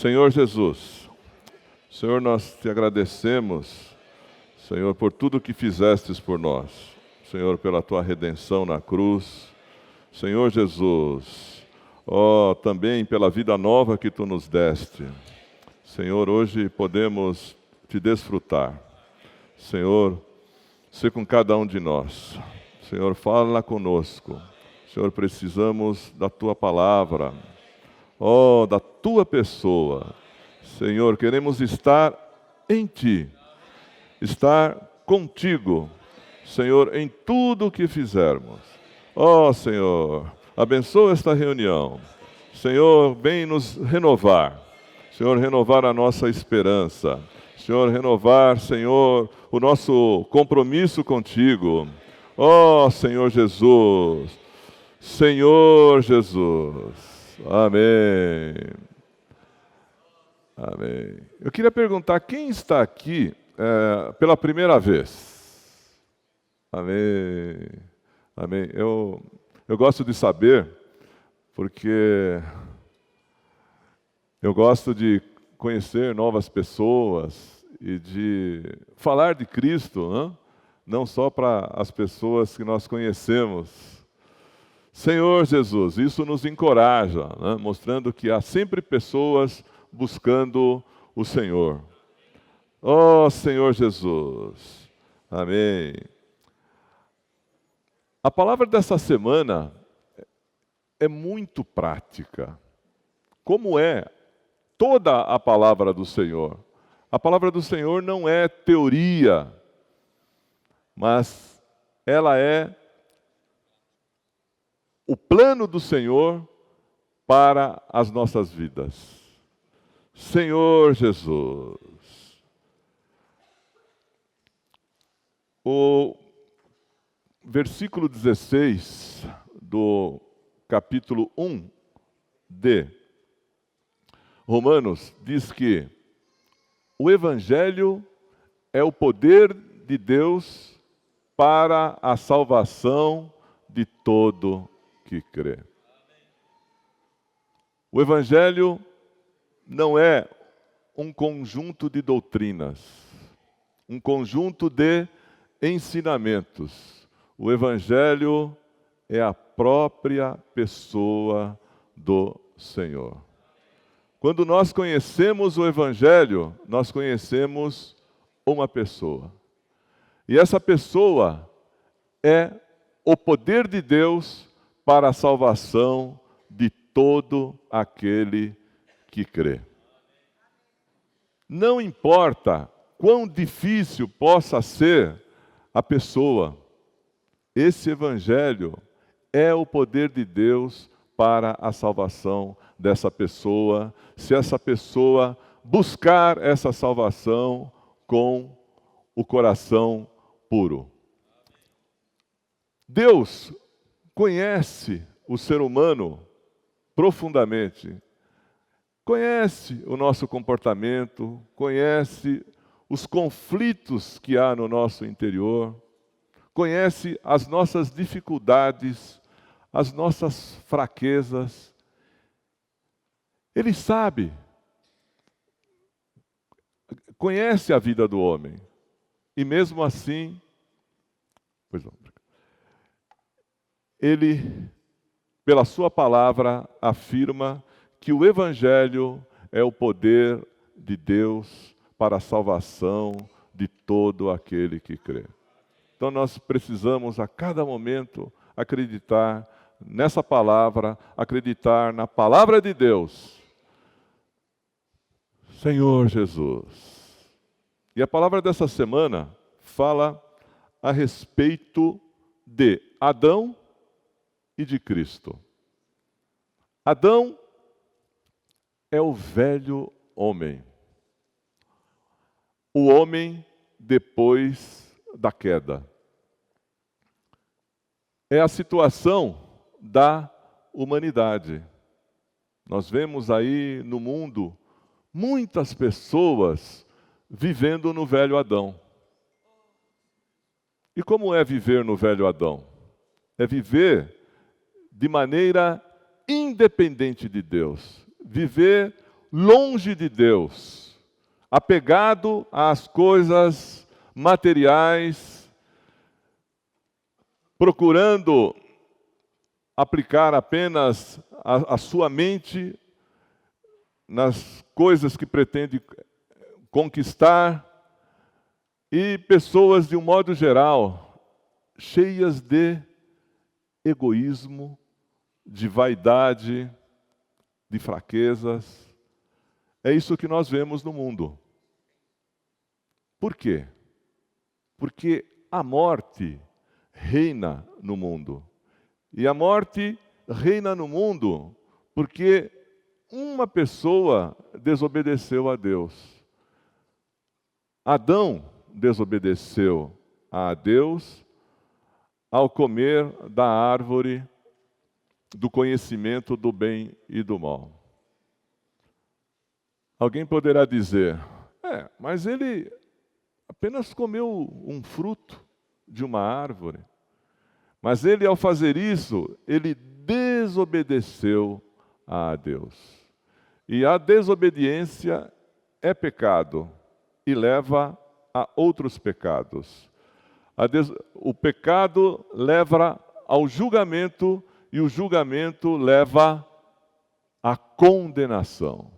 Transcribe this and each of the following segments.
Senhor Jesus, Senhor, nós te agradecemos, Senhor, por tudo que fizestes por nós. Senhor, pela tua redenção na cruz. Senhor Jesus, também pela vida nova que tu nos deste. Senhor, hoje podemos te desfrutar. Senhor, ser com cada um de nós. Senhor, fala conosco. Senhor, precisamos da tua palavra. Da tua pessoa. Senhor, queremos estar em ti. Estar contigo. Senhor, em tudo o que fizermos. Senhor, abençoa esta reunião. Senhor, vem nos renovar. Senhor, renovar a nossa esperança. Senhor, renovar, Senhor, o nosso compromisso contigo. Senhor Jesus. Senhor Jesus. Amém. Amém. Eu queria perguntar, quem está aqui pela primeira vez? Amém. Amém. Eu gosto de saber, porque eu gosto de conhecer novas pessoas e de falar de Cristo, não só para as pessoas que nós conhecemos. Senhor Jesus, isso nos encoraja, mostrando que há sempre pessoas buscando o Senhor. Senhor Jesus. Amém. A palavra dessa semana é muito prática. Como é toda a palavra do Senhor. A palavra do Senhor não é teoria, mas ela é o plano do Senhor para as nossas vidas. Senhor Jesus. O versículo 16 do capítulo 1 de Romanos diz que o Evangelho é o poder de Deus para a salvação de todo que crê. O Evangelho não é um conjunto de doutrinas, um conjunto de ensinamentos. O Evangelho é a própria pessoa do Senhor. Quando nós conhecemos o Evangelho, nós conhecemos uma pessoa. E essa pessoa é o poder de Deus para a salvação de todo aquele que crê. Não importa quão difícil possa ser a pessoa, esse Evangelho é o poder de Deus para a salvação dessa pessoa, se essa pessoa buscar essa salvação com o coração puro. Deus conhece o ser humano profundamente, conhece o nosso comportamento, conhece os conflitos que há no nosso interior, conhece as nossas dificuldades, as nossas fraquezas. Ele sabe, conhece a vida do homem, e mesmo assim, Ele, pela sua palavra, afirma que o Evangelho é o poder de Deus para a salvação de todo aquele que crê. Então nós precisamos a cada momento acreditar nessa palavra, acreditar na palavra de Deus. Senhor Jesus. E a palavra dessa semana fala a respeito de Adão e de Cristo. Adão é o velho homem. O homem depois da queda. É a situação da humanidade. Nós vemos aí no mundo muitas pessoas vivendo no velho Adão. E como é viver no velho Adão? É viver de maneira independente de Deus. Viver longe de Deus, apegado às coisas materiais, procurando aplicar apenas a sua mente nas coisas que pretende conquistar, e pessoas, de um modo geral, cheias de egoísmo, de vaidade, de fraquezas. É isso que nós vemos no mundo. Por quê? Porque a morte reina no mundo. E a morte reina no mundo porque uma pessoa desobedeceu a Deus. Adão desobedeceu a Deus ao comer da árvore do conhecimento do bem e do mal. Alguém poderá dizer, mas ele apenas comeu um fruto de uma árvore. Mas ele, ao fazer isso, ele desobedeceu a Deus. E a desobediência é pecado e leva a outros pecados. O pecado leva ao julgamento e o julgamento leva à condenação.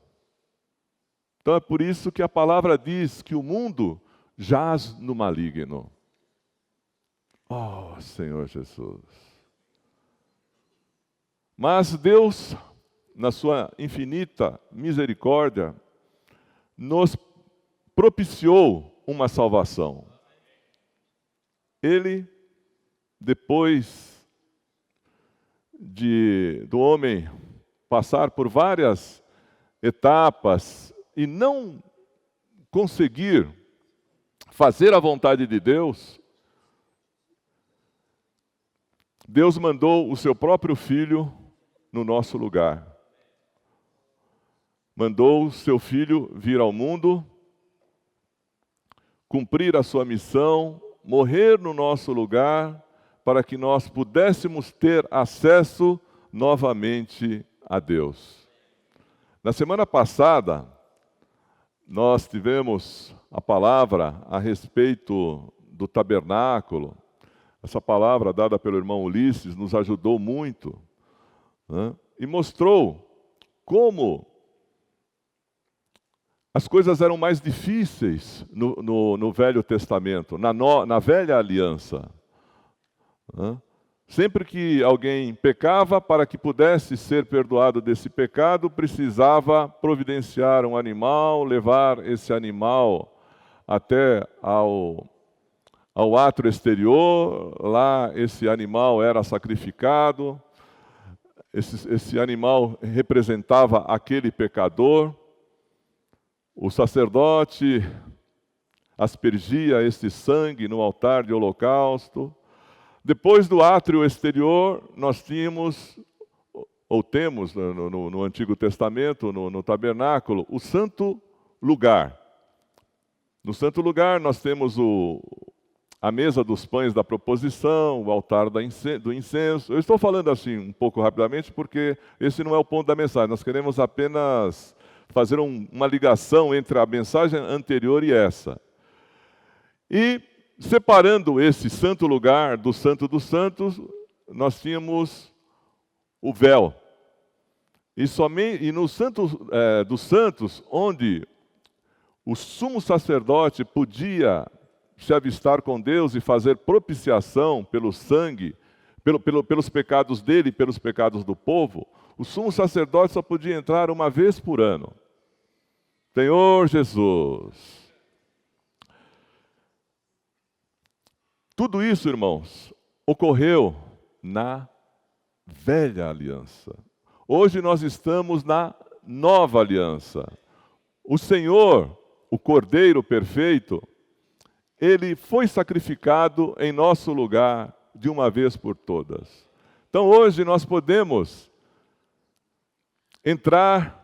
Então é por isso que a palavra diz que o mundo jaz no maligno. Oh, Senhor Jesus. Mas Deus, na sua infinita misericórdia, nos propiciou uma salvação. Ele, depois do homem passar por várias etapas e não conseguir fazer a vontade de Deus, Deus mandou o seu próprio Filho no nosso lugar. Mandou o seu Filho vir ao mundo, cumprir a sua missão, morrer no nosso lugar, para que nós pudéssemos ter acesso novamente a Deus. Na semana passada, nós tivemos a palavra a respeito do tabernáculo. Essa palavra dada pelo irmão Ulisses nos ajudou muito, né? E mostrou como as coisas eram mais difíceis no Velho Testamento, na Velha Aliança. Né? Sempre que alguém pecava, para que pudesse ser perdoado desse pecado, precisava providenciar um animal, levar esse animal até ao átrio exterior. Lá esse animal era sacrificado, esse animal representava aquele pecador. O sacerdote aspergia esse sangue no altar de holocausto. Depois do átrio exterior, nós temos no Antigo Testamento, no tabernáculo, o santo lugar. No santo lugar nós temos a mesa dos pães da proposição, o altar do incenso. Eu estou falando assim um pouco rapidamente porque esse não é o ponto da mensagem. Nós queremos apenas fazer uma ligação entre a mensagem anterior e essa. E separando esse santo lugar do Santo dos Santos, nós tínhamos o véu. E no Santo dos Santos, onde o sumo sacerdote podia se avistar com Deus e fazer propiciação pelo sangue, pelos pecados dele e pelos pecados do povo, o sumo sacerdote só podia entrar uma vez por ano. Senhor Jesus. Tudo isso, irmãos, ocorreu na Velha Aliança. Hoje nós estamos na Nova Aliança. O Senhor, o Cordeiro perfeito, ele foi sacrificado em nosso lugar de uma vez por todas. Então hoje nós podemos entrar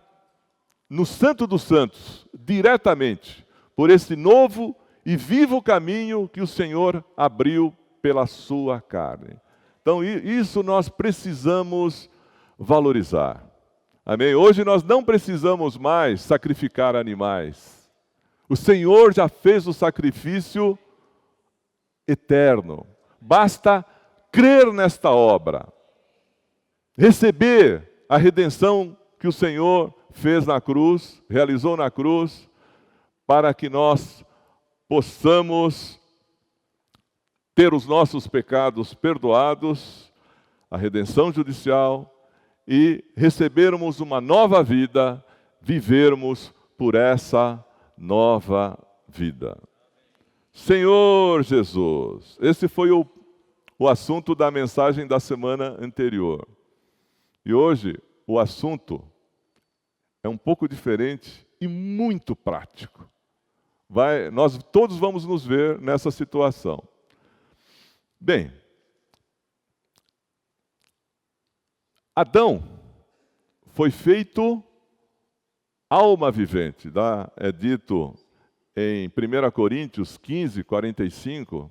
no Santo dos Santos diretamente por esse novo e vivo caminho que o Senhor abriu pela sua carne. Então isso nós precisamos valorizar. Amém? Hoje nós não precisamos mais sacrificar animais. O Senhor já fez o sacrifício eterno. Basta crer nesta obra, receber a redenção que o Senhor fez na cruz, realizou na cruz, para que nós possamos ter os nossos pecados perdoados, a redenção judicial, e recebermos uma nova vida, vivermos por essa nova vida. Senhor Jesus, esse foi o assunto da mensagem da semana anterior. E hoje o assunto é um pouco diferente e muito prático. Nós todos vamos nos ver nessa situação. Bem, Adão foi feito alma vivente. É dito em 1 Coríntios 15, 45,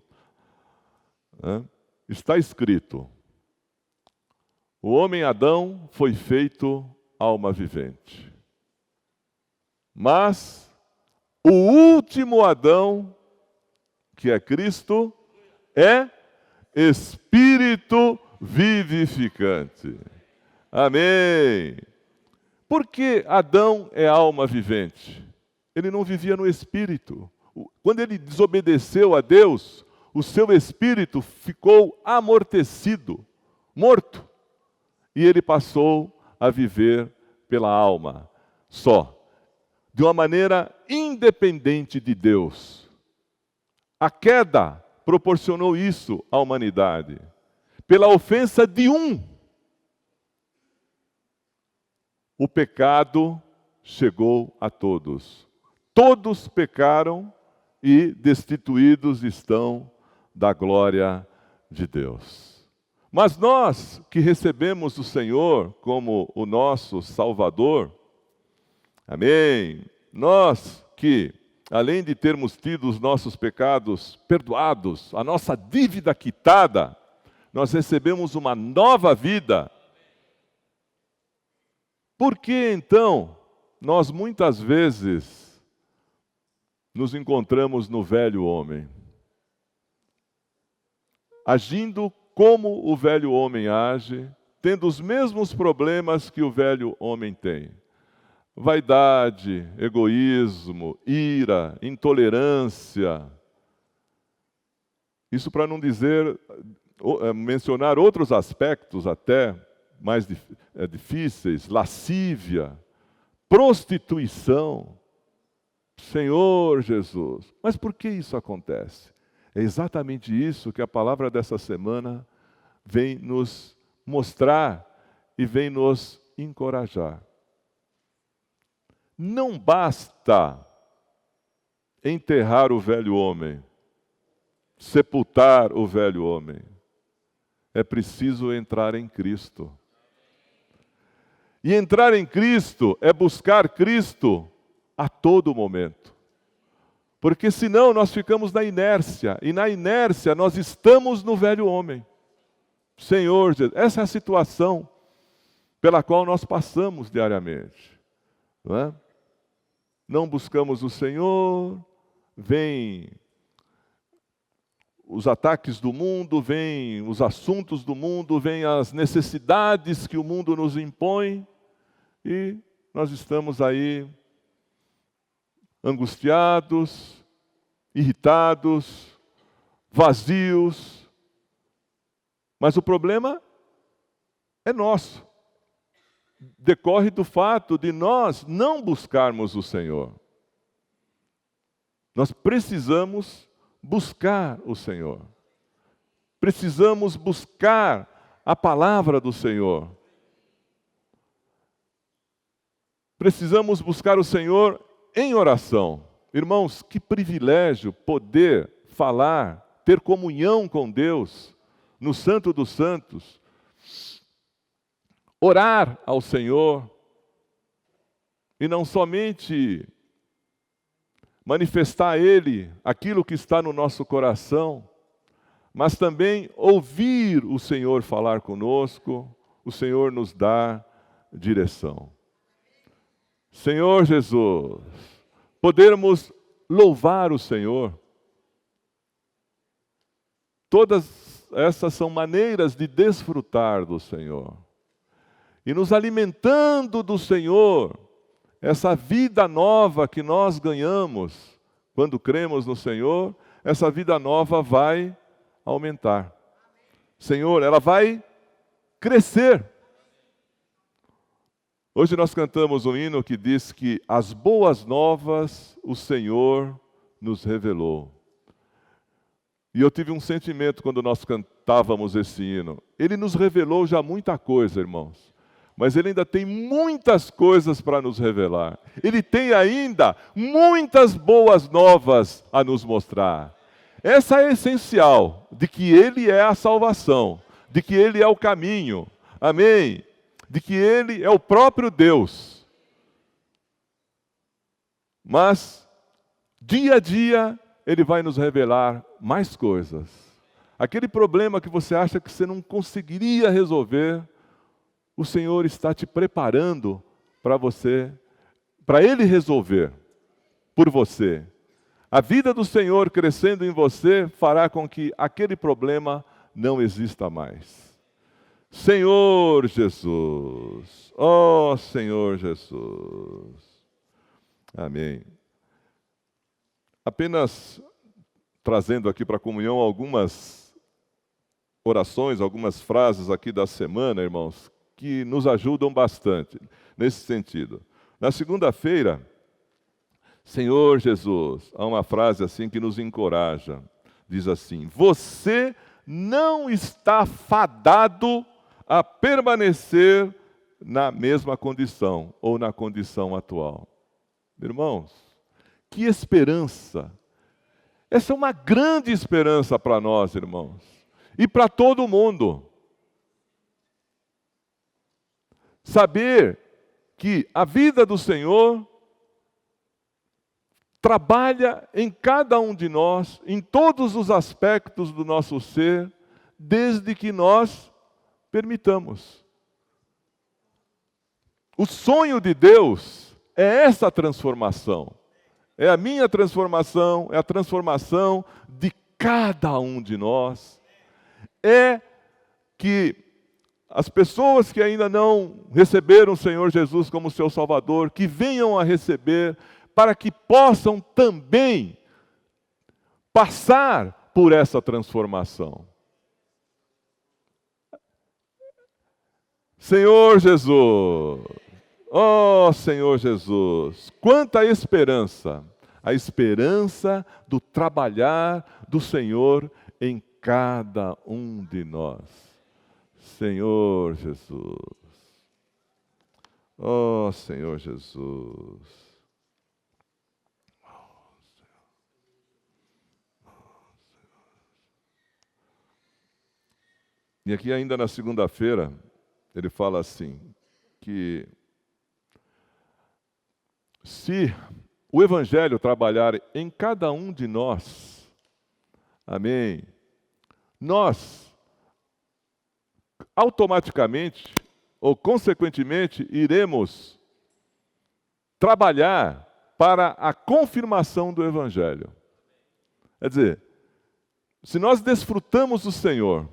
está escrito: o homem Adão foi feito alma vivente. Mas o último Adão, que é Cristo, é espírito vivificante. Amém. Por que Adão é alma vivente? Ele não vivia no espírito. Quando ele desobedeceu a Deus, o seu espírito ficou amortecido, morto. E ele passou a viver pela alma, só, de uma maneira independente de Deus. A queda proporcionou isso à humanidade. Pela ofensa de um, o pecado chegou a todos. Todos pecaram e destituídos estão da glória de Deus. Mas nós que recebemos o Senhor como o nosso Salvador, amém? Nós que, além de termos tido os nossos pecados perdoados, a nossa dívida quitada, nós recebemos uma nova vida. Por que então nós muitas vezes nos encontramos no velho homem, agindo como o velho homem age, tendo os mesmos problemas que o velho homem tem? Vaidade, egoísmo, ira, intolerância. Isso para não dizer, mencionar outros aspectos até mais difíceis: lascívia, prostituição. Senhor Jesus, mas por que isso acontece? É exatamente isso que a palavra dessa semana vem nos mostrar e vem nos encorajar. Não basta enterrar o velho homem, sepultar o velho homem. É preciso entrar em Cristo. E entrar em Cristo é buscar Cristo a todo momento. Porque senão nós ficamos na inércia, e na inércia nós estamos no velho homem. Senhor Jesus, essa é a situação pela qual nós passamos diariamente. Não é? Não buscamos o Senhor, vem os ataques do mundo, vem os assuntos do mundo, vem as necessidades que o mundo nos impõe, e nós estamos aí angustiados, irritados, vazios. Mas o problema é nosso. Decorre do fato de nós não buscarmos o Senhor. Nós precisamos buscar o Senhor. Precisamos buscar a palavra do Senhor. Precisamos buscar o Senhor em oração. Irmãos, que privilégio poder falar, ter comunhão com Deus no Santo dos Santos, orar ao Senhor, e não somente manifestar a Ele aquilo que está no nosso coração, mas também ouvir o Senhor falar conosco, o Senhor nos dar direção. Senhor Jesus, podermos louvar o Senhor. Todas essas são maneiras de desfrutar do Senhor. E nos alimentando do Senhor, essa vida nova que nós ganhamos quando cremos no Senhor, essa vida nova vai aumentar. Senhor, ela vai crescer. Hoje nós cantamos um hino que diz que as boas novas o Senhor nos revelou. E eu tive um sentimento quando nós cantávamos esse hino. Ele nos revelou já muita coisa, irmãos. Mas Ele ainda tem muitas coisas para nos revelar. Ele tem ainda muitas boas novas a nos mostrar. Essa é essencial, de que Ele é a salvação, de que Ele é o caminho. Amém? De que Ele é o próprio Deus. Mas, dia a dia, Ele vai nos revelar mais coisas. Aquele problema que você acha que você não conseguiria resolver, o Senhor está te preparando para você, para Ele resolver por você. A vida do Senhor crescendo em você fará com que aquele problema não exista mais. Senhor Jesus, ó Senhor Jesus. Amém. Apenas trazendo aqui para a comunhão algumas orações, algumas frases aqui da semana, irmãos, que nos ajudam bastante nesse sentido. Na segunda-feira, Senhor Jesus, há uma frase assim que nos encoraja. Diz assim: você não está fadado a permanecer na mesma condição ou na condição atual. Irmãos, que esperança! Essa é uma grande esperança para nós, irmãos, e para todo mundo. Saber que a vida do Senhor trabalha em cada um de nós, em todos os aspectos do nosso ser, desde que nós permitamos. O sonho de Deus é essa transformação. É a minha transformação, é a transformação de cada um de nós. É que as pessoas que ainda não receberam o Senhor Jesus como seu Salvador, que venham a receber, para que possam também passar por essa transformação. Senhor Jesus, ó Senhor Jesus, quanta esperança, a esperança do trabalhar do Senhor em cada um de nós. Senhor Jesus, ó Senhor Jesus. E aqui ainda na segunda-feira, ele fala assim, que se o Evangelho trabalhar em cada um de nós, amém, nós automaticamente ou consequentemente iremos trabalhar para a confirmação do Evangelho. Quer dizer, se nós desfrutamos do Senhor,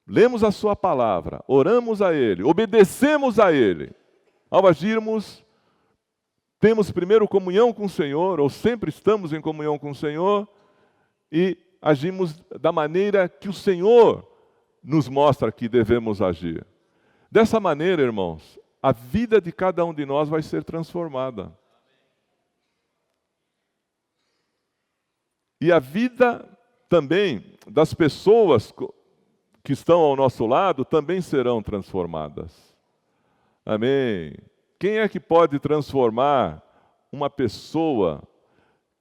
lemos a Sua palavra, oramos a Ele, obedecemos a Ele, ao agirmos, temos primeiro comunhão com o Senhor, ou sempre estamos em comunhão com o Senhor, e agimos da maneira que o Senhor nos mostra que devemos agir. Dessa maneira, irmãos, a vida de cada um de nós vai ser transformada. E a vida também das pessoas que estão ao nosso lado também serão transformadas. Amém. Quem é que pode transformar uma pessoa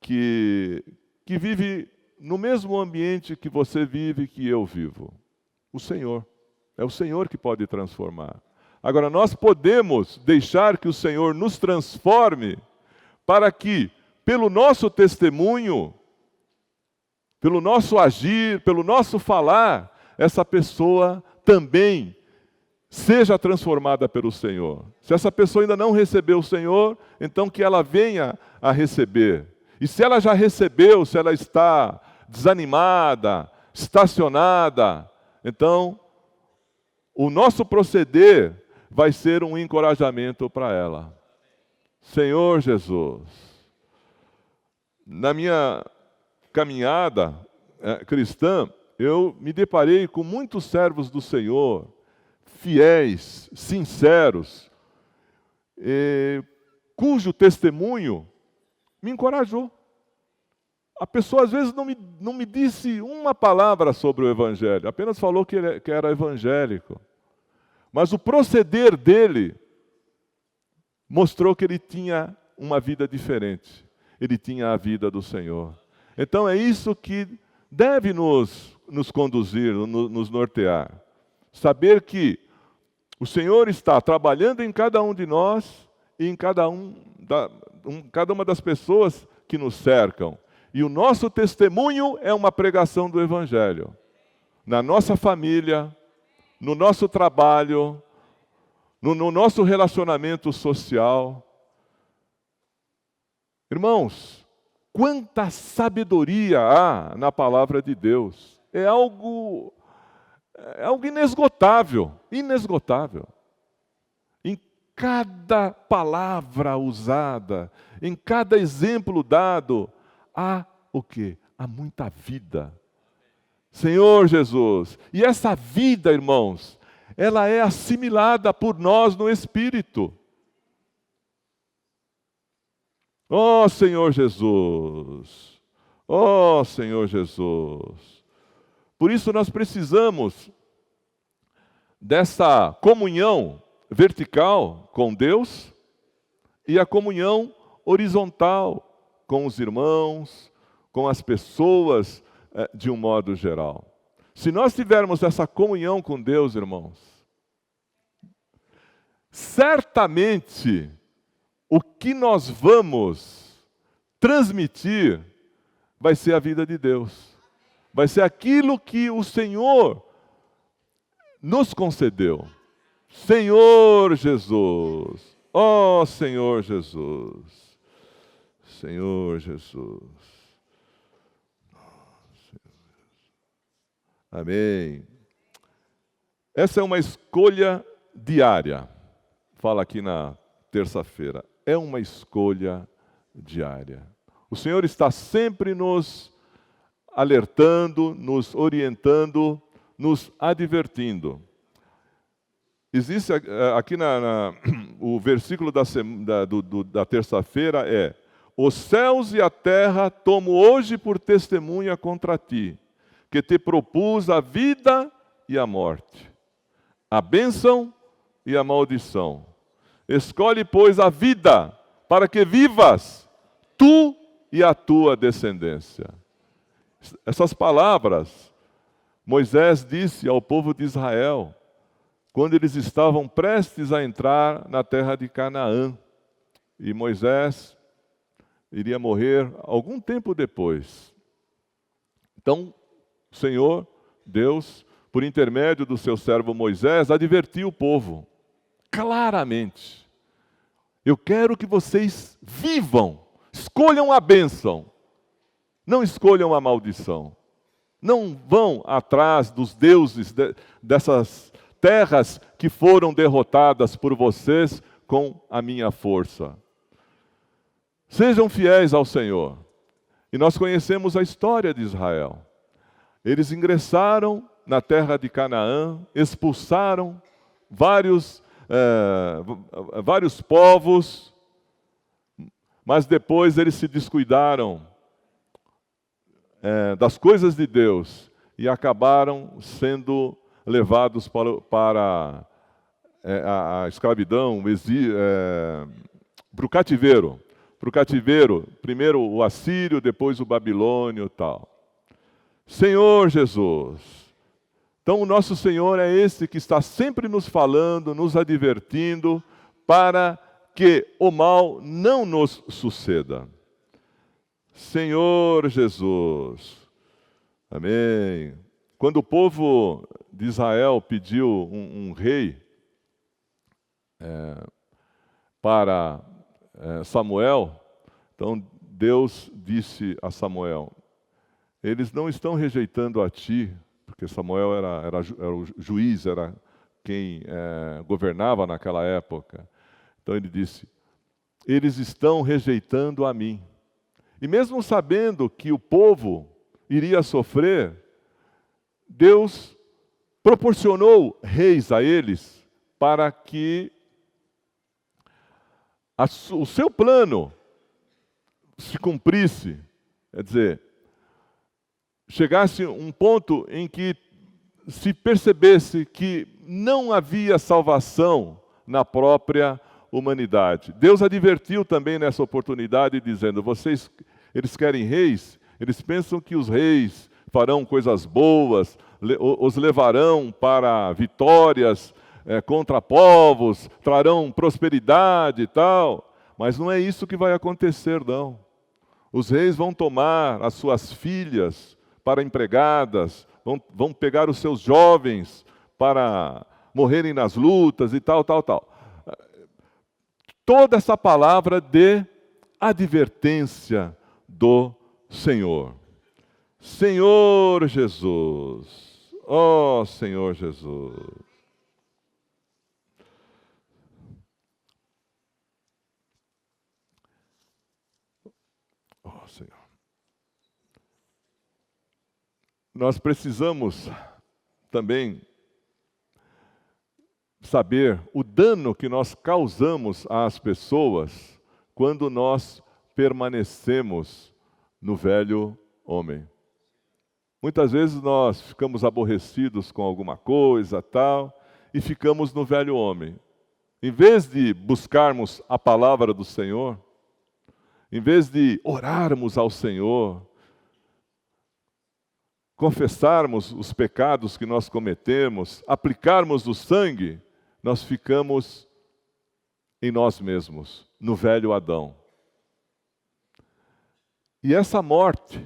que vive no mesmo ambiente que você vive, que eu vivo? O Senhor. É o Senhor que pode transformar. Agora, nós podemos deixar que o Senhor nos transforme para que, pelo nosso testemunho, pelo nosso agir, pelo nosso falar, essa pessoa também seja transformada pelo Senhor. Se essa pessoa ainda não recebeu o Senhor, então que ela venha a receber. E se ela já recebeu, se ela está desanimada, estacionada, então o nosso proceder vai ser um encorajamento para ela. Senhor Jesus, na minha caminhada cristã, eu me deparei com muitos servos do Senhor, fiéis, sinceros, cujo testemunho me encorajou. A pessoa às vezes não me disse uma palavra sobre o Evangelho, apenas falou que era evangélico. Mas o proceder dele mostrou que ele tinha uma vida diferente. Ele tinha a vida do Senhor. Então é isso que deve nos conduzir, nos nortear. Saber que o Senhor está trabalhando em cada um de nós e em cada uma das pessoas que nos cercam. E o nosso testemunho é uma pregação do Evangelho. Na nossa família, no nosso trabalho, no nosso relacionamento social. Irmãos, quanta sabedoria há na palavra de Deus. É algo inesgotável, inesgotável. Em cada palavra usada, em cada exemplo dado, há o quê? Há muita vida. Senhor Jesus, e essa vida, irmãos, ela é assimilada por nós no Espírito. Ó Senhor Jesus, ó Senhor Jesus. Por isso nós precisamos dessa comunhão vertical com Deus e a comunhão horizontal com os irmãos, com as pessoas de um modo geral. Se nós tivermos essa comunhão com Deus, irmãos, certamente o que nós vamos transmitir vai ser a vida de Deus. Vai ser aquilo que o Senhor nos concedeu. Senhor Jesus, ó Senhor Jesus, Senhor Jesus. Amém. Essa é uma escolha diária. Fala aqui na terça-feira. É uma escolha diária. O Senhor está sempre nos alertando, nos orientando, nos advertindo. Existe aqui o versículo da terça-feira é: os céus e a terra tomo hoje por testemunha contra ti, que te propus a vida e a morte, a bênção e a maldição. Escolhe, pois, a vida, para que vivas, tu e a tua descendência. Essas palavras, Moisés disse ao povo de Israel, quando eles estavam prestes a entrar na terra de Canaã. E Moisés iria morrer algum tempo depois. Então, o Senhor, Deus, por intermédio do seu servo Moisés, advertiu o povo claramente: eu quero que vocês vivam, escolham a bênção, não escolham a maldição. Não vão atrás dos deuses dessas terras que foram derrotadas por vocês com a minha força. Sejam fiéis ao Senhor. E nós conhecemos a história de Israel. Eles ingressaram na terra de Canaã, expulsaram vários povos, mas depois eles se descuidaram das coisas de Deus e acabaram sendo levados para a escravidão, para o cativeiro. Para o cativeiro, primeiro o assírio, depois o babilônio e tal. Senhor Jesus. Então o nosso Senhor é esse que está sempre nos falando, nos advertindo, para que o mal não nos suceda. Senhor Jesus. Amém. Quando o povo de Israel pediu um rei para Samuel, então Deus disse a Samuel: eles não estão rejeitando a ti, porque Samuel era o juiz, era quem governava naquela época. Então ele disse: eles estão rejeitando a mim. E mesmo sabendo que o povo iria sofrer, Deus proporcionou reis a eles para que o seu plano se cumprisse. Quer dizer, chegasse um ponto em que se percebesse que não havia salvação na própria humanidade. Deus advertiu também nessa oportunidade, dizendo: eles querem reis, eles pensam que os reis farão coisas boas, os levarão para vitórias contra povos, trarão prosperidade e tal, mas não é isso que vai acontecer, não. Os reis vão tomar as suas filhas para empregadas, vão pegar os seus jovens para morrerem nas lutas e tal. Toda essa palavra de advertência do Senhor. Senhor Jesus, ó Senhor Jesus. Ó Senhor. Nós precisamos também saber o dano que nós causamos às pessoas quando nós permanecemos no velho homem. Muitas vezes nós ficamos aborrecidos com alguma coisa, tal, e ficamos no velho homem. Em vez de buscarmos a palavra do Senhor, em vez de orarmos ao Senhor, confessarmos os pecados que nós cometemos, aplicarmos o sangue, nós ficamos em nós mesmos, no velho Adão. E essa morte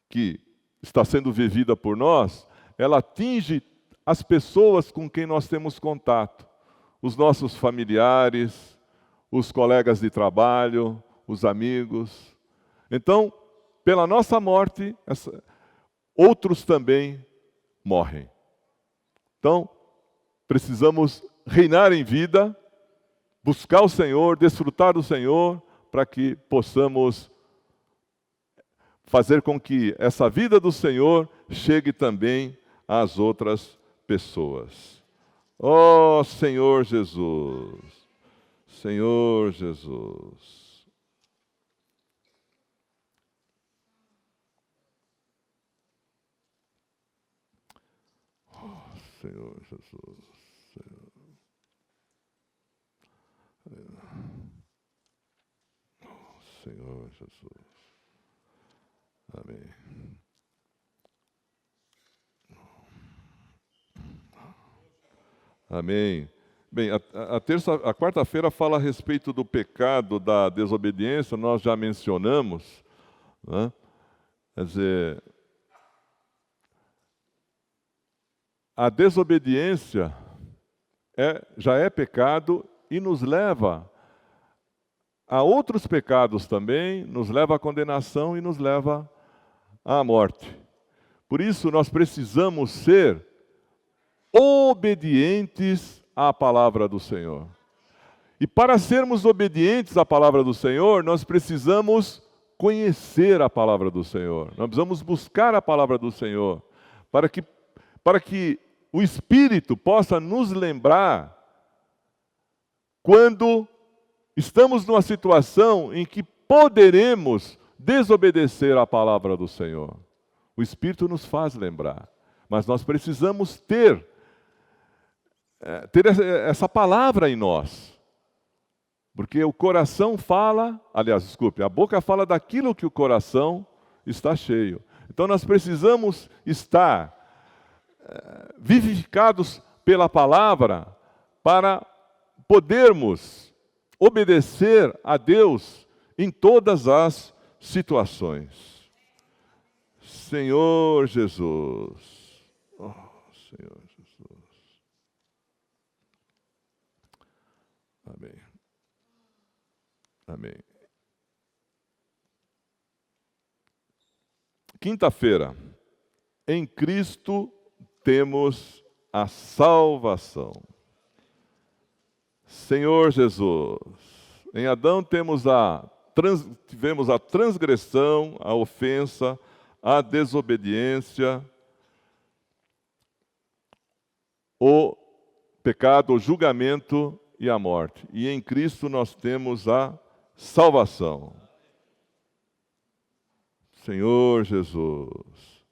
que está sendo vivida por nós, ela atinge as pessoas com quem nós temos contato, os nossos familiares, os colegas de trabalho, os amigos. Então, pela nossa morte, outros também morrem. Então, precisamos reinar em vida, buscar o Senhor, desfrutar do Senhor, para que possamos fazer com que essa vida do Senhor chegue também às outras pessoas. Ó Senhor Jesus, Senhor Jesus. Oh, Senhor Jesus, Senhor. Oh, Senhor Jesus. Amém. Amém. Bem, a quarta-feira fala a respeito do pecado da desobediência, nós já mencionamos, né? Quer dizer, a desobediência já é pecado e nos leva a outros pecados também, nos leva à condenação e nos leva à morte. Por isso nós precisamos ser obedientes à palavra do Senhor. E para sermos obedientes à palavra do Senhor, nós precisamos conhecer a palavra do Senhor. Nós precisamos buscar a palavra do Senhor, para que o Espírito possa nos lembrar quando estamos numa situação em que poderemos desobedecer à palavra do Senhor. O Espírito nos faz lembrar, mas nós precisamos ter essa palavra em nós. Porque o coração fala, a boca fala daquilo que o coração está cheio. Então nós precisamos estar vivificados pela palavra para podermos obedecer a Deus em todas as situações. Senhor Jesus. Oh, Senhor Jesus. Amém. Amém. Quinta-feira. Em Cristo temos a salvação. Senhor Jesus. Em Adão tivemos a transgressão, a ofensa, a desobediência, o pecado, o julgamento e a morte. E em Cristo nós temos a salvação. Senhor Jesus.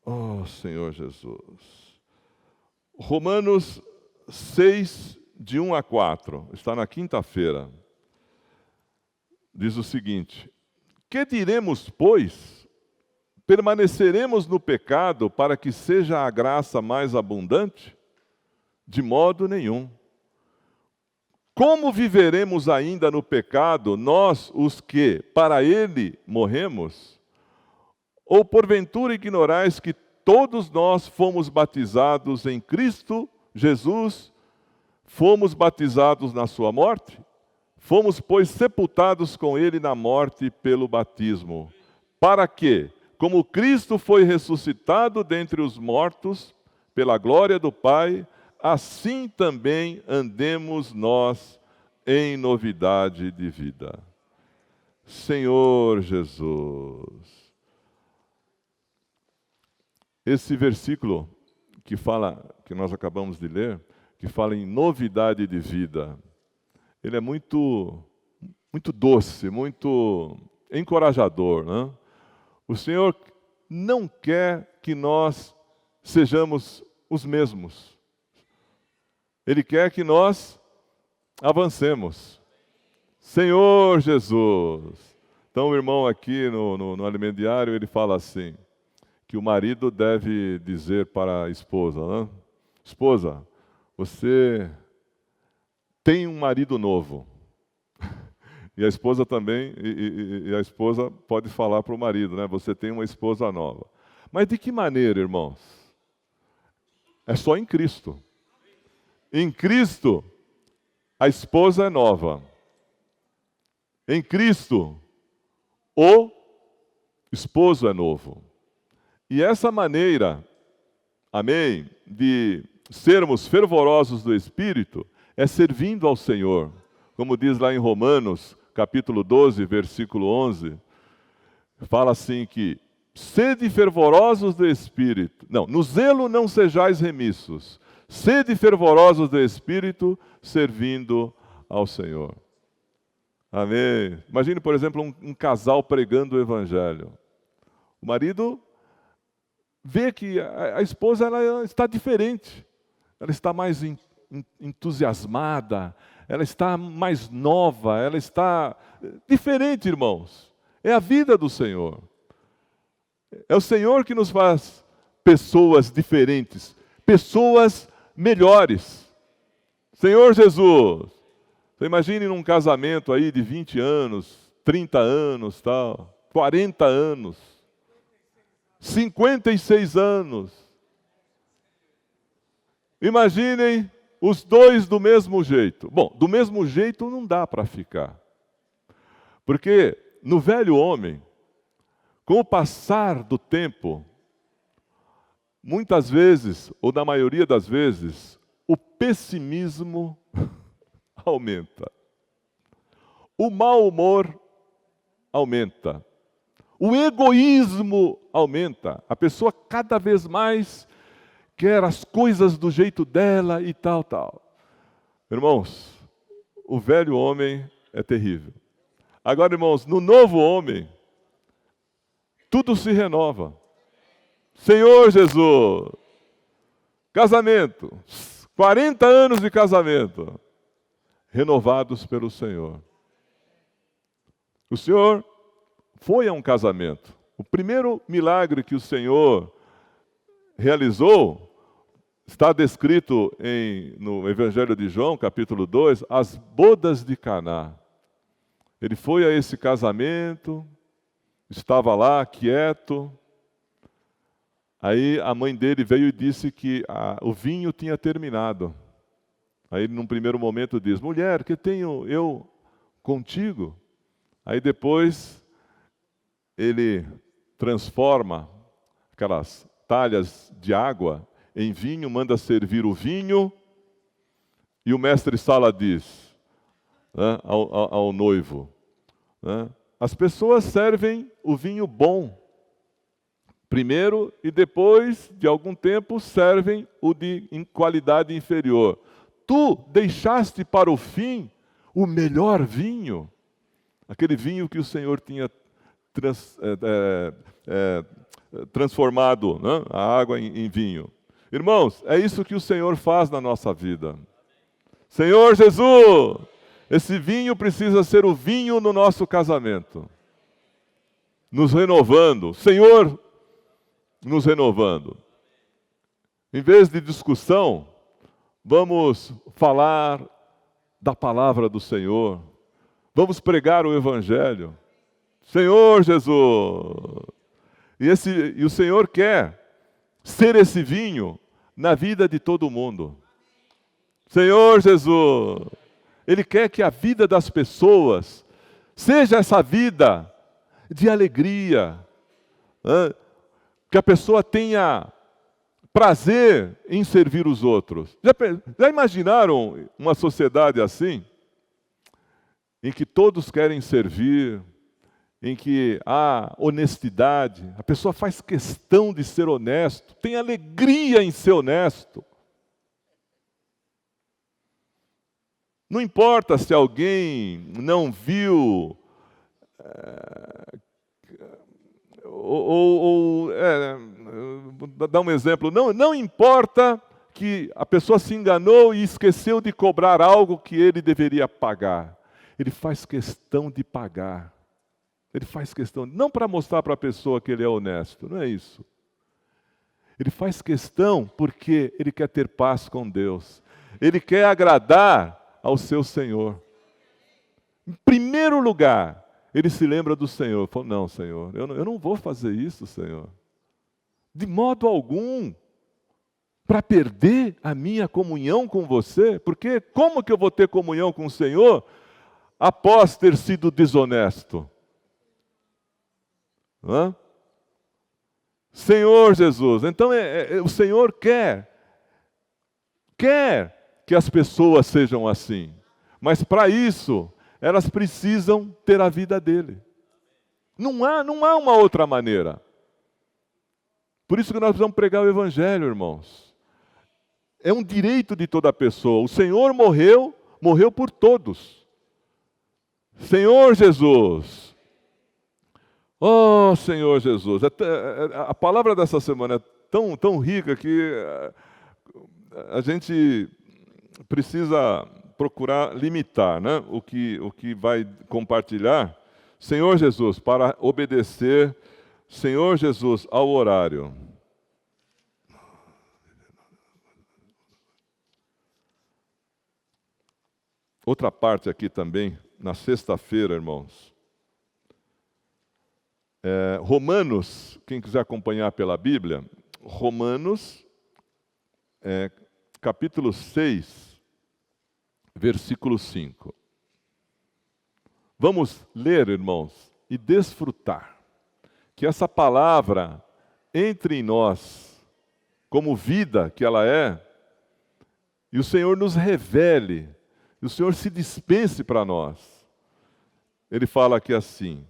Oh, Senhor Jesus. Romanos 6, de 1 a 4, está na quinta-feira. Diz o seguinte: que diremos, pois? Permaneceremos no pecado para que seja a graça mais abundante? De modo nenhum. Como viveremos ainda no pecado, nós, os que para ele morremos? Ou porventura ignorais que todos nós fomos batizados em Cristo Jesus, fomos batizados na sua morte? Fomos, pois, sepultados com ele na morte pelo batismo, para que, como Cristo foi ressuscitado dentre os mortos, pela glória do Pai, assim também andemos nós em novidade de vida. Senhor Jesus. Esse versículo que nós acabamos de ler, que fala em novidade de vida, ele é muito doce, muito encorajador, né? O Senhor não quer que nós sejamos os mesmos. Ele quer que nós avancemos. Senhor Jesus. Então o irmão aqui no Alimento Diário, ele fala assim, que o marido deve dizer para a esposa, né? Esposa, você tem um marido novo. E a esposa também, e a esposa pode falar para o marido, né? Você tem uma esposa nova. Mas de que maneira, irmãos? É só em Cristo. Em Cristo, a esposa é nova. Em Cristo, o esposo é novo. E essa maneira, amém, de sermos fervorosos do Espírito, é servindo ao Senhor. Como diz lá em Romanos, capítulo 12, versículo 11, fala assim que, sede fervorosos do Espírito, no zelo não sejais remissos, sede fervorosos do Espírito, servindo ao Senhor. Amém. Imagine, por exemplo, um casal pregando o Evangelho. O marido vê que a esposa ela está diferente, ela está mais entusiasmada, ela está mais nova, ela está diferente, irmãos. É a vida do Senhor. É o Senhor que nos faz pessoas diferentes, pessoas melhores. Senhor Jesus, você imagine num casamento aí de 20 anos, 30 anos, tal, 40 anos, 56 anos. Imaginem os dois do mesmo jeito. Bom, do mesmo jeito não dá para ficar. Porque no velho homem, com o passar do tempo, muitas vezes, ou na maioria das vezes, o pessimismo aumenta. O mau humor aumenta. O egoísmo aumenta. A pessoa cada vez mais quer as coisas do jeito dela e tal, tal. Irmãos, o velho homem é terrível. Agora, irmãos, no novo homem, tudo se renova. Senhor Jesus, casamento, 40 anos de casamento, renovados pelo Senhor. O Senhor foi a um casamento. O primeiro milagre que o Senhor realizou está descrito no Evangelho de João, capítulo 2, as bodas de Caná. Ele foi a esse casamento, estava lá quieto. Aí a mãe dele veio e disse que o vinho tinha terminado. Aí, num primeiro momento, diz: mulher, que tenho eu contigo? Aí depois ele transforma aquelas talhas de água em vinho, manda servir o vinho, e o mestre-sala diz, né, ao noivo, né, as pessoas servem o vinho bom primeiro e depois, de algum tempo, servem o de em qualidade inferior. Tu deixaste para o fim o melhor vinho, aquele vinho que o Senhor tinha transformado, né, a água em vinho. Irmãos, é isso que o Senhor faz na nossa vida. Senhor Jesus, esse vinho precisa ser o vinho no nosso casamento. Nos renovando. Senhor, nos renovando. Em vez de discussão, vamos falar da palavra do Senhor. Vamos pregar o Evangelho. Senhor Jesus. E o Senhor quer ser esse vinho na vida de todo mundo. Senhor Jesus. Ele quer que a vida das pessoas seja essa vida de alegria, né? Que a pessoa tenha prazer em servir os outros. Já imaginaram uma sociedade assim? Em que todos querem servir, em que há honestidade, a pessoa faz questão de ser honesto, tem alegria em ser honesto. Não importa se alguém não viu, vou dar um exemplo, não importa que a pessoa se enganou e esqueceu de cobrar algo que ele deveria pagar. Ele faz questão de pagar. Ele faz questão, não para mostrar para a pessoa que ele é honesto, não é isso. Ele faz questão porque ele quer ter paz com Deus. Ele quer agradar ao seu Senhor. Em primeiro lugar, ele se lembra do Senhor. Falou: não, Senhor, eu não vou fazer isso, Senhor. De modo algum, para perder a minha comunhão com você. Porque como que eu vou ter comunhão com o Senhor após ter sido desonesto? Hã? Senhor Jesus, então o Senhor quer que as pessoas sejam assim, mas para isso elas precisam ter a vida dele. Não há uma outra maneira. Por isso que nós precisamos pregar o Evangelho, irmãos. É um direito de toda pessoa. O Senhor morreu por todos. Senhor Jesus. Oh, Senhor Jesus. A palavra dessa semana é tão rica que a gente precisa procurar limitar, né, o que vai compartilhar. Senhor Jesus, para obedecer, Senhor Jesus, ao horário. Outra parte aqui também, na sexta-feira, irmãos. Romanos, quem quiser acompanhar pela Bíblia, Romanos, capítulo 6, versículo 5. Vamos ler, irmãos, e desfrutar que essa palavra entre em nós, como vida que ela é, e o Senhor nos revele, e o Senhor se dispense para nós. Ele fala aqui assim: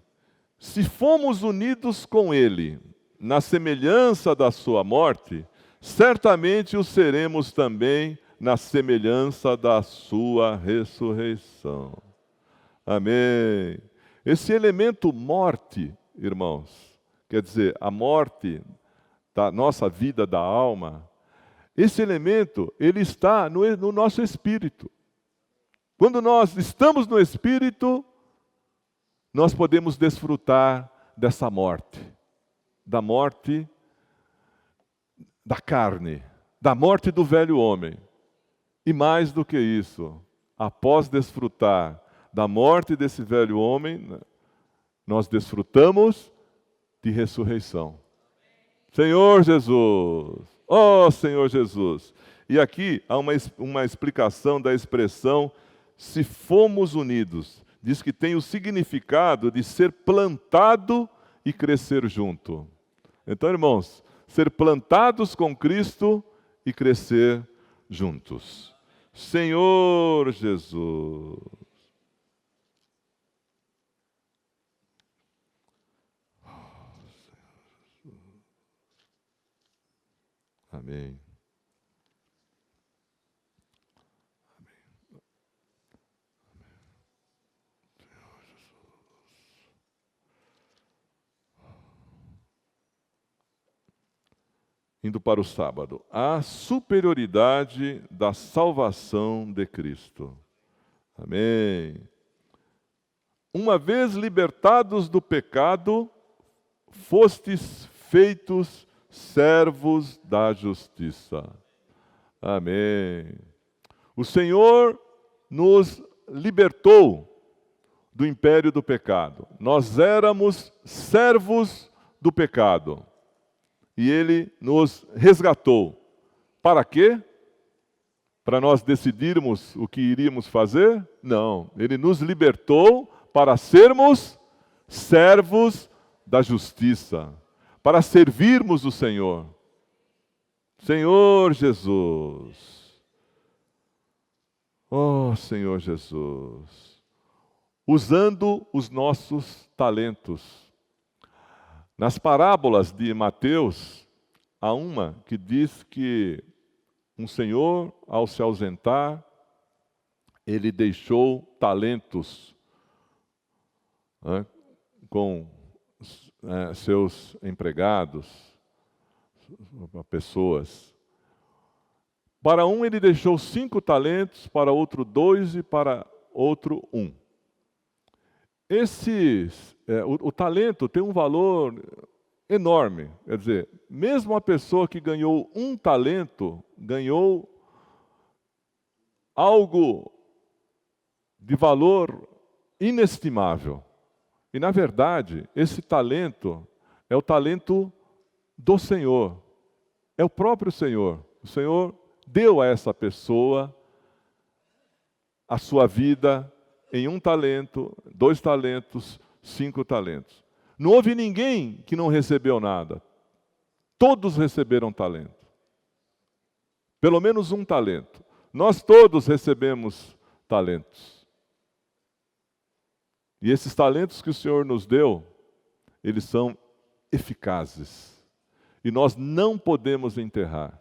se fomos unidos com Ele na semelhança da sua morte, certamente o seremos também na semelhança da sua ressurreição. Amém. Esse elemento morte, irmãos, quer dizer, a morte da nossa vida, da alma, esse elemento, ele está no nosso espírito. Quando nós estamos no espírito, nós podemos desfrutar dessa morte, da morte da carne, da morte do velho homem. E mais do que isso, após desfrutar da morte desse velho homem, nós desfrutamos de ressurreição. Senhor Jesus, oh Senhor Jesus, E aqui há uma explicação da expressão se fomos unidos. Diz que tem o significado de ser plantado e crescer junto. Então, irmãos, ser plantados com Cristo e crescer juntos. Senhor Jesus. Amém. Indo para o sábado, a superioridade da salvação de Cristo. Amém. Uma vez libertados do pecado, fostes feitos servos da justiça. Amém. O Senhor nos libertou do império do pecado. Nós éramos servos do pecado. E Ele nos resgatou. Para quê? Para nós decidirmos o que iríamos fazer? Não. Ele nos libertou para sermos servos da justiça. Para servirmos o Senhor. Senhor Jesus. Oh, Senhor Jesus. Usando os nossos talentos. Nas parábolas de Mateus, há uma que diz que um senhor, ao se ausentar, ele deixou talentos com seus empregados, pessoas. Para um ele deixou 5 talentos, para outro 2 e para outro 1. O talento tem um valor enorme. Quer dizer, mesmo a pessoa que ganhou 1 talento, ganhou algo de valor inestimável. E, na verdade, esse talento é o talento do Senhor. É o próprio Senhor. O Senhor deu a essa pessoa a sua vida em 1 talento, 2 talentos, 5 talentos. Não houve ninguém que não recebeu nada. Todos receberam talento. Pelo menos 1 talento. Nós todos recebemos talentos. E esses talentos que o Senhor nos deu, eles são eficazes. E nós não podemos enterrar.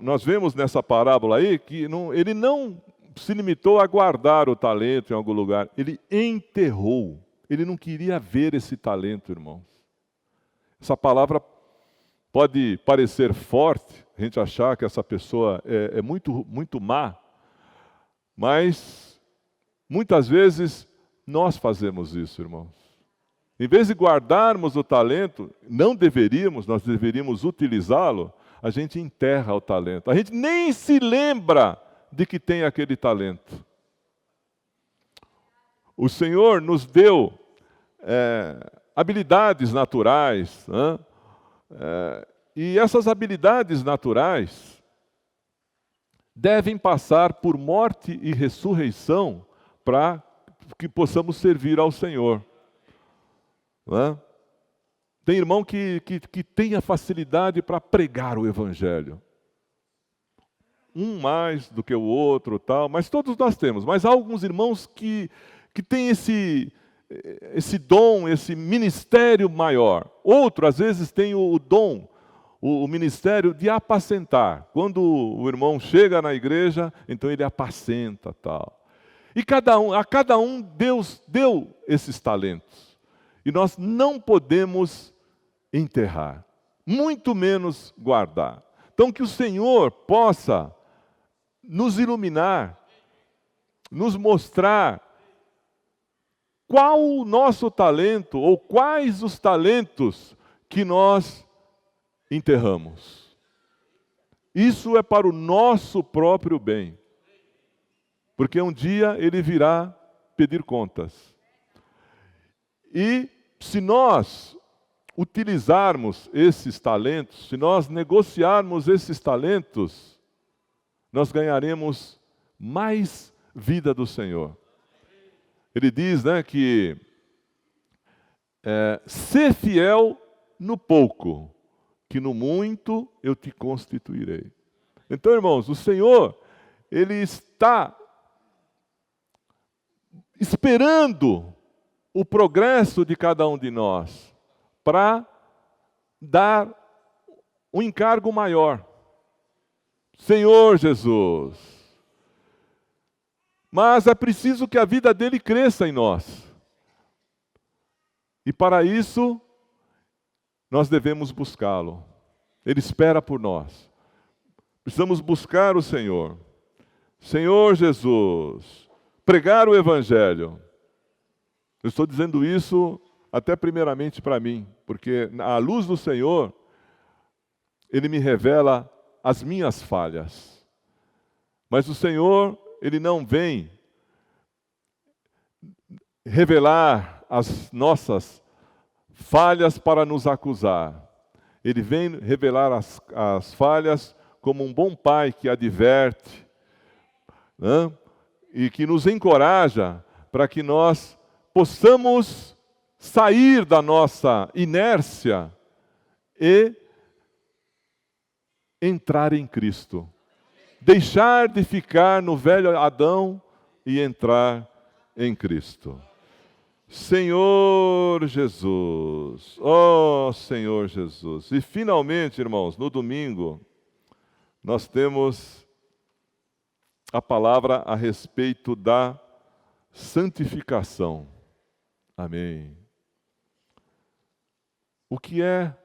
Nós vemos nessa parábola aí que ele não se limitou a guardar o talento em algum lugar. Ele enterrou. Ele não queria ver esse talento, irmãos. Essa palavra pode parecer forte, a gente achar que essa pessoa é muito, muito má, mas muitas vezes nós fazemos isso, irmãos. Em vez de guardarmos o talento, nós deveríamos utilizá-lo, a gente enterra o talento. A gente nem se lembra de que tem aquele talento. O Senhor nos deu habilidades naturais, e essas habilidades naturais devem passar por morte e ressurreição para que possamos servir ao Senhor. Tem irmão que tem a facilidade para pregar o Evangelho. Um mais do que o outro, tal, mas todos nós temos. Mas há alguns irmãos que têm esse dom, esse ministério maior. Outro, às vezes, tem o dom, o ministério de apacentar. Quando o irmão chega na igreja, então ele apacenta, tal. E a cada um Deus deu esses talentos. E nós não podemos enterrar, muito menos guardar. Então, que o Senhor possa nos iluminar, nos mostrar qual o nosso talento, ou quais os talentos que nós enterramos. Isso é para o nosso próprio bem. Porque um dia Ele virá pedir contas. E se nós utilizarmos esses talentos, se nós negociarmos esses talentos, nós ganharemos mais vida do Senhor. Ele diz, né, que ser fiel no pouco, que no muito eu te constituirei. Então, irmãos, o Senhor, Ele está esperando o progresso de cada um de nós para dar um encargo maior. Senhor Jesus. Mas é preciso que a vida dele cresça em nós. E para isso, nós devemos buscá-lo. Ele espera por nós. Precisamos buscar o Senhor. Senhor Jesus, pregar o Evangelho. Eu estou dizendo isso até primeiramente para mim, porque à luz do Senhor, Ele me revela as minhas falhas. Mas o Senhor, Ele não vem revelar as nossas falhas para nos acusar. Ele vem revelar as falhas como um bom pai que adverte, né? E que nos encoraja para que nós possamos sair da nossa inércia e entrar em Cristo. Deixar de ficar no velho Adão e entrar em Cristo. Senhor Jesus, ó Senhor Jesus. E finalmente, irmãos, no domingo, nós temos a palavra a respeito da santificação. Amém. O que é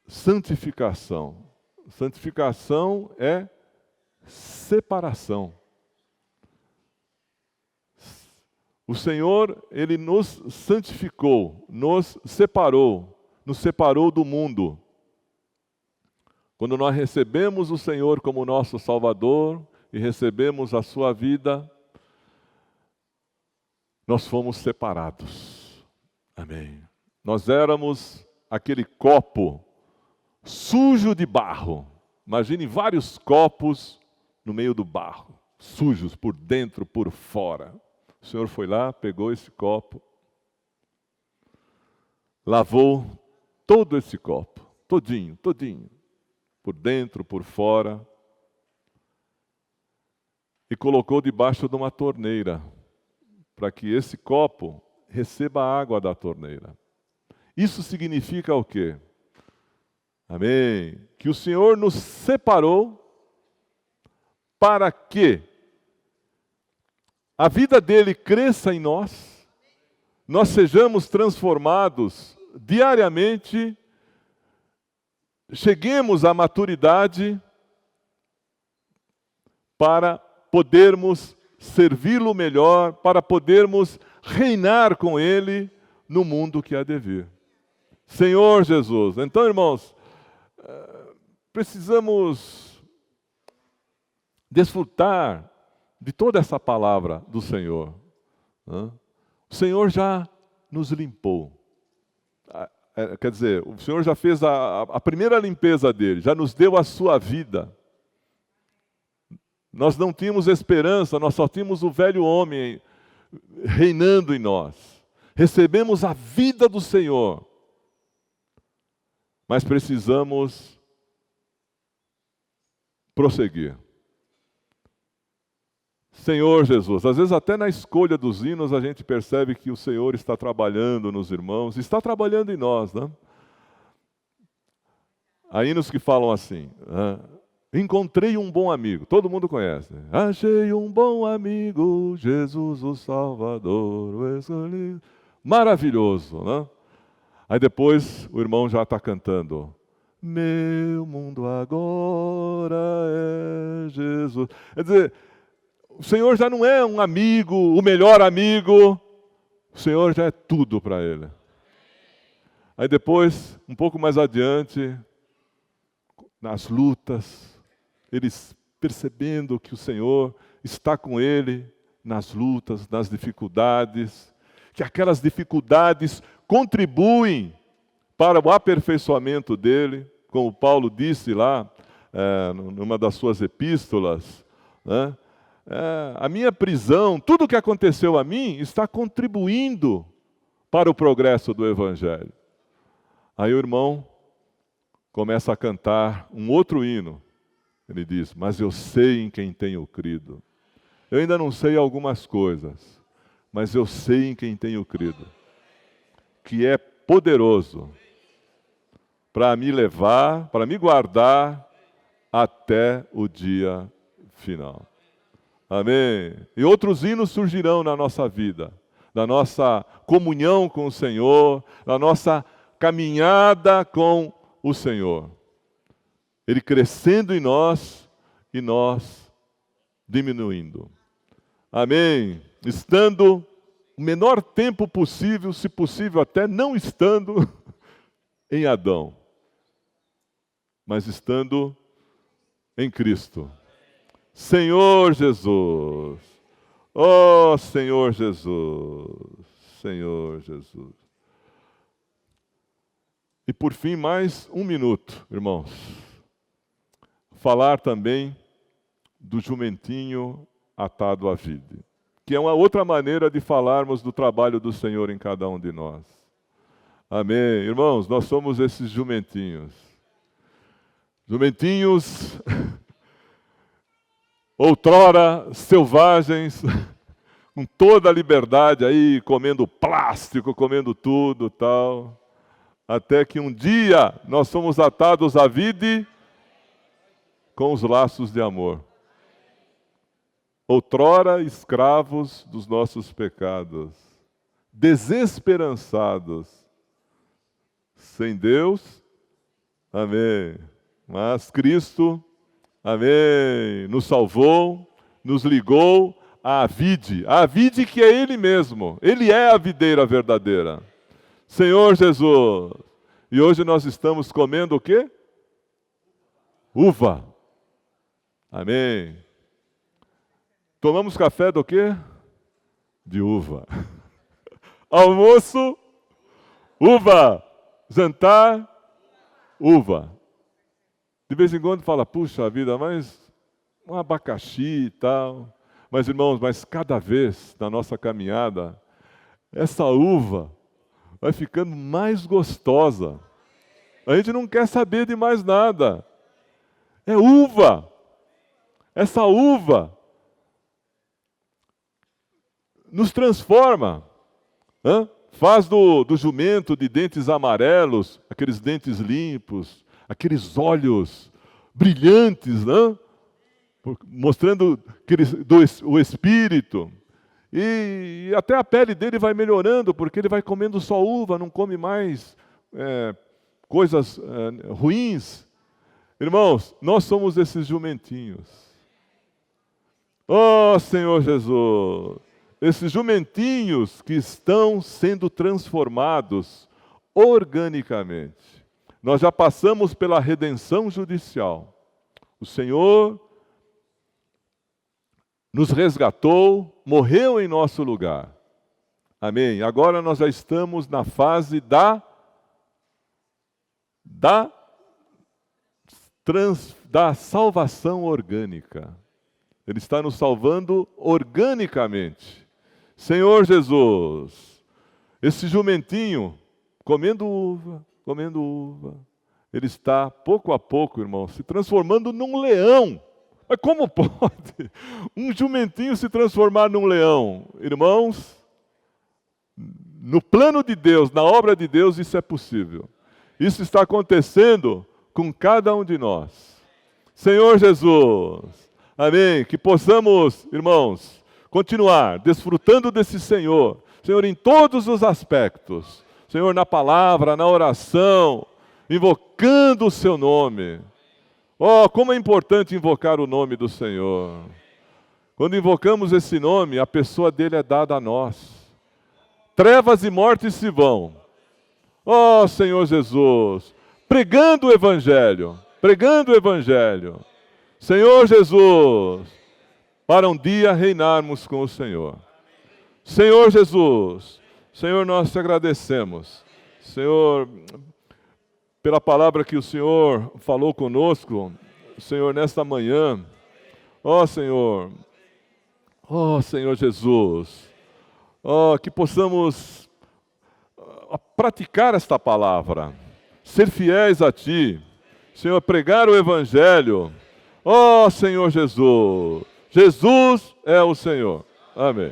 santificação? Santificação é separação. O Senhor, Ele nos santificou, nos separou do mundo. Quando nós recebemos o Senhor como nosso Salvador e recebemos a sua vida, nós fomos separados. Amém. Nós éramos aquele copo sujo de barro. Imagine vários copos no meio do barro, sujos por dentro, por fora. O Senhor foi lá, pegou esse copo, lavou todo esse copo, todinho, por dentro, por fora, e colocou debaixo de uma torneira, para que esse copo receba a água da torneira. Isso significa o quê? Amém? Que o Senhor nos separou para que a vida dele cresça em nós, nós sejamos transformados diariamente, cheguemos à maturidade para podermos servi-lo melhor, para podermos reinar com ele no mundo que há de vir. Senhor Jesus. Então, irmãos, precisamos desfrutar de toda essa palavra do Senhor. O Senhor já nos limpou. Quer dizer, o Senhor já fez a primeira limpeza dele, já nos deu a sua vida. Nós não tínhamos esperança, nós só tínhamos o velho homem reinando em nós. Recebemos a vida do Senhor. Mas precisamos prosseguir. Senhor Jesus, às vezes até na escolha dos hinos a gente percebe que o Senhor está trabalhando nos irmãos, está trabalhando em nós, né? Há hinos que falam assim, encontrei um bom amigo, todo mundo conhece, né? Achei um bom amigo, Jesus o Salvador, o escolhido. Maravilhoso, né? Aí depois o irmão já está cantando, meu mundo agora é Jesus. Quer dizer, o Senhor já não é um amigo, o melhor amigo. O Senhor já é tudo para ele. Aí depois, um pouco mais adiante, nas lutas, eles percebendo que o Senhor está com ele nas lutas, nas dificuldades, que aquelas dificuldades contribuem para o aperfeiçoamento dele, como Paulo disse lá, numa das suas epístolas, né? A minha prisão, tudo o que aconteceu a mim, está contribuindo para o progresso do Evangelho. Aí o irmão começa a cantar um outro hino. Ele diz: mas eu sei em quem tenho crido. Eu ainda não sei algumas coisas, mas eu sei em quem tenho crido, que é poderoso para me levar, para me guardar até o dia final. Amém? E outros hinos surgirão na nossa vida, da nossa comunhão com o Senhor, da nossa caminhada com o Senhor. Ele crescendo em nós e nós diminuindo. Amém? Estando o menor tempo possível, se possível até não estando em Adão, mas estando em Cristo. Senhor Jesus, ó Senhor Jesus, Senhor Jesus. E por fim, mais um minuto, irmãos. Falar também do jumentinho atado à vide, que é uma outra maneira de falarmos do trabalho do Senhor em cada um de nós. Amém. Irmãos, nós somos esses jumentinhos. Jumentinhos, outrora selvagens, com toda a liberdade aí, comendo plástico, comendo tudo, tal. Até que um dia nós somos atados à vide com os laços de amor. Outrora escravos dos nossos pecados, desesperançados, sem Deus, amém. Mas Cristo, amém, nos salvou, nos ligou à vide que é Ele mesmo. Ele é a videira verdadeira. Senhor Jesus. E hoje nós estamos comendo o quê? Uva. Amém. Tomamos café do quê? De uva. Almoço, uva. Jantar, uva. De vez em quando fala, puxa vida, mas um abacaxi e tal. Mas irmãos, cada vez na nossa caminhada, essa uva vai ficando mais gostosa. A gente não quer saber de mais nada. É uva. Essa uva nos transforma. Faz do jumento de dentes amarelos, aqueles dentes limpos, aqueles olhos brilhantes, mostrando o espírito. E até a pele dele vai melhorando, porque ele vai comendo só uva, não come mais coisas ruins. Irmãos, nós somos esses jumentinhos. Oh, Senhor Jesus! Esses jumentinhos que estão sendo transformados organicamente. Nós já passamos pela redenção judicial. O Senhor nos resgatou, morreu em nosso lugar. Amém. Agora nós já estamos na fase da salvação orgânica. Ele está nos salvando organicamente. Senhor Jesus, esse jumentinho, comendo uva, ele está, pouco a pouco, irmão, se transformando num leão. Mas como pode um jumentinho se transformar num leão? Irmãos, no plano de Deus, na obra de Deus, isso é possível. Isso está acontecendo com cada um de nós. Senhor Jesus, amém, que possamos, irmãos, continuar desfrutando desse Senhor, Senhor, em todos os aspectos, Senhor, na palavra, na oração, invocando o seu nome. Oh, como é importante invocar o nome do Senhor. Quando invocamos esse nome, a pessoa dele é dada a nós. Trevas e mortes se vão. Oh, Senhor Jesus, pregando o Evangelho, Senhor Jesus, para um dia reinarmos com o Senhor. Senhor Jesus, Senhor, nós te agradecemos. Senhor, pela palavra que o Senhor falou conosco, Senhor, nesta manhã. Ó Senhor Jesus, que possamos praticar esta palavra, ser fiéis a Ti, Senhor, pregar o Evangelho. Ó Senhor Jesus, Jesus é o Senhor. Amém.